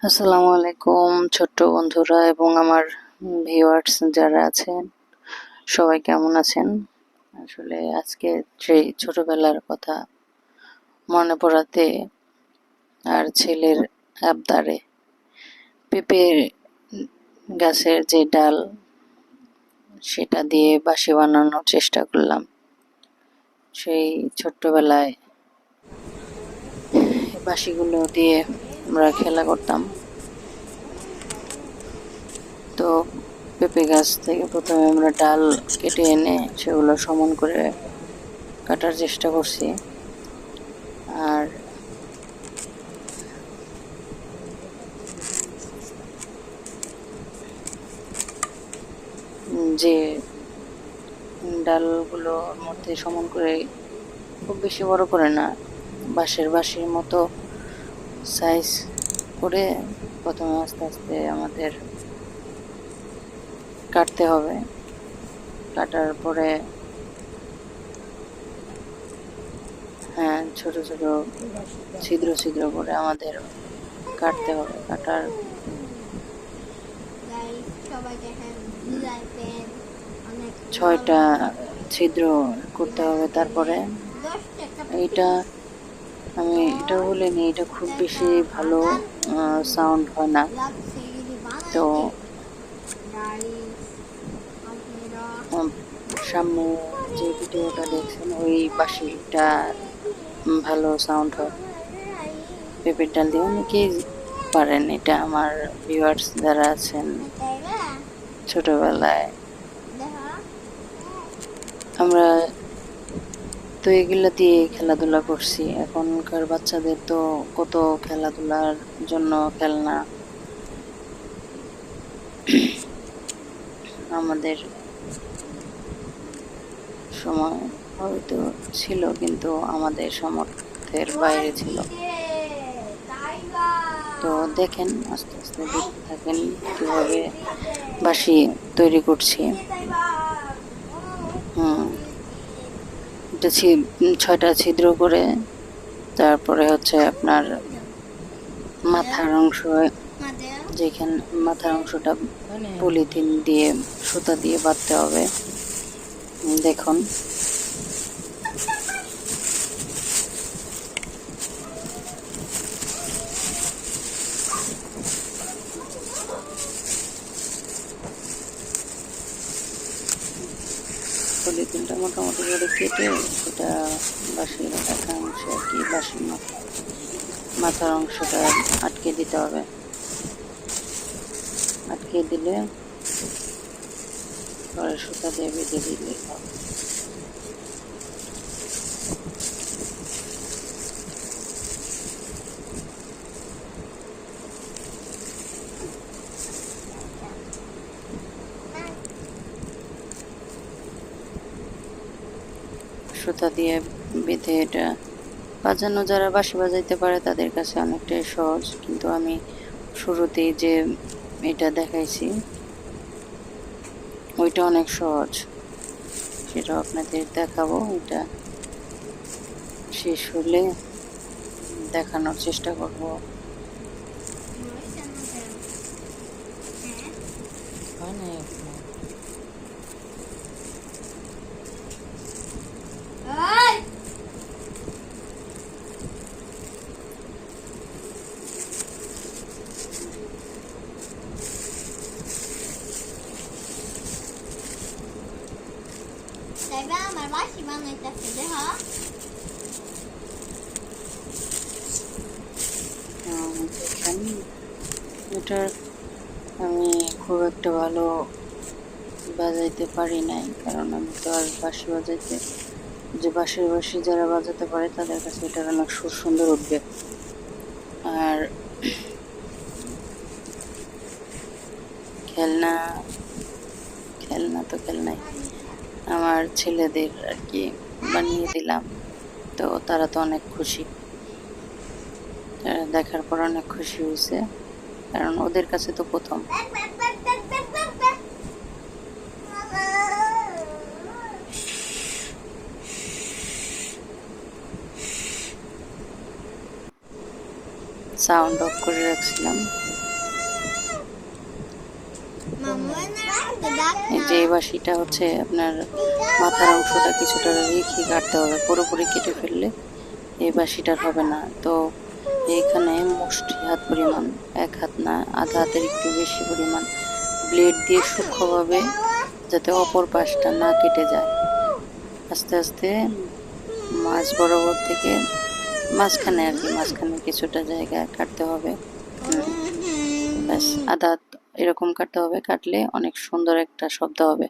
আসসালামু আলাইকুম ছোট্ট বন্ধুরা এবং আমার ভিউয়ার্স যারা আছেন, সবাই কেমন আছেন? আসলে আজকে সেই ছোটবেলার কথা মনে পড়াতে আর ছেলের আবদারে পেঁপে গাছের যে ডাল সেটা দিয়ে বাঁশি বানানোর চেষ্টা করলাম। সেই ছোট্টবেলায় বাঁশিগুলো দিয়ে আমরা খেলা করতাম। তো পেঁপে গাছ থেকে প্রথমে আমরা ডাল কেটে এনে সেগুলো সমান করে কাটার চেষ্টা করছি। আর যে ডালগুলোর মধ্যে সমান করে, খুব বেশি বড় করে না, বাঁশির মতো সাইজ করে প্রথমে আস্তে আস্তে আমাদের কাটতে হবে। কাটার পরে ছোট ছোট ছিদ্র ছিদ্র করে আমাদের কাটতে হবে। কাটার 6টা ছিদ্র করতে হবে। তারপরে এটা বলিনি, এটা খুব বেশি ভালো সাউন্ড হয় না। তো সামনে যে ভিডিওটা দেখছেন ওই বাঁশিটা ভালো সাউন্ড হয়। পেঁপের ডাল দিয়ে অনেকেই পারেন এটা। আমার ভিউয়ার্স যারা আছেন, ছোটবেলায় আমরা তো এগুলা দিয়ে খেলাধুলা করছি। এখনকার বাচ্চাদের তো কত খেলাধুলার জন্য খেলনা। আমাদের সময় হয়তো ছিল, কিন্তু আমাদের সামর্থ্যের বাইরে ছিল। তো দেখেন, আস্তে আস্তে দেখতে থাকেন কিভাবে বাঁশি তৈরি করছি। এটা 6টা ছিদ্র করে, তারপরে হচ্ছে আপনার মাথার অংশ, যেখানে মাথার অংশটা পলিথিন দিয়ে সুতা দিয়ে বাঁধতে হবে। দেখুন, পলিথিনটা মোটামুটি করে কেটে সেটা বাঁশির একটা অংশ আর কি, বাঁশির মাথার অংশটা আটকে দিতে হবে। আটকে দিলে পরে সুতা দিয়ে বেঁধে দিলেই হবে। সুতা দিয়ে বেঁধে এটা বাজানো, যারা বাঁশি বাজাইতে পারে তাদের কাছে অনেকটাই সহজ, কিন্তু আমি শুরুতেই যে এটা দেখাইছি ওইটা অনেক সহজ, সেটাও আপনাদের দেখাবো। এটা শেষ হলে দেখানোর চেষ্টা করব। আমার বাসি বানাইতেছে দেখ। এটার আমি খুব একটা ভালো বাজাইতে পারি নাই, কারণ আমি তো আর বাঁশি বাজাইতে, যে বাঁশি যারা বাজাতে পারে তাদের কাছে এটার অনেক সুর সুন্দর উঠবে। আর খেলনা তো খেলনাই আমার ছেলেদের আর কি বানিয়ে দিলাম। তো তারা তো অনেক খুশি, দেখার পর অনেক খুশি হয়েছে, কারণ ওদের কাছে তো প্রথম। সাউন্ড অফ করে রাখছিলাম। এই যে এই বাঁশিটা হচ্ছে আপনার মাথার অংশটা কিছুটা রেখে কাটতে হবে, পুরোপুরি কেটে ফেললে এই বাঁশিটার হবে না। তো এইখানে মুষ্টি হাত পরিমাণ, এক হাত না আধা হাতের একটু বেশি পরিমাণ ব্লেড দিয়ে সূক্ষ্মভাবে, যাতে অপর পাশটা না কেটে যায়, আস্তে আস্তে মাছ বরাবর থেকে মাঝখানে আর কি, মাঝখানে কিছুটা জায়গায় কাটতে হবে। ব্যাস আধা হাত এরকম কাটতে হবে, কাটলে অনেক সুন্দর একটা শব্দ হবে।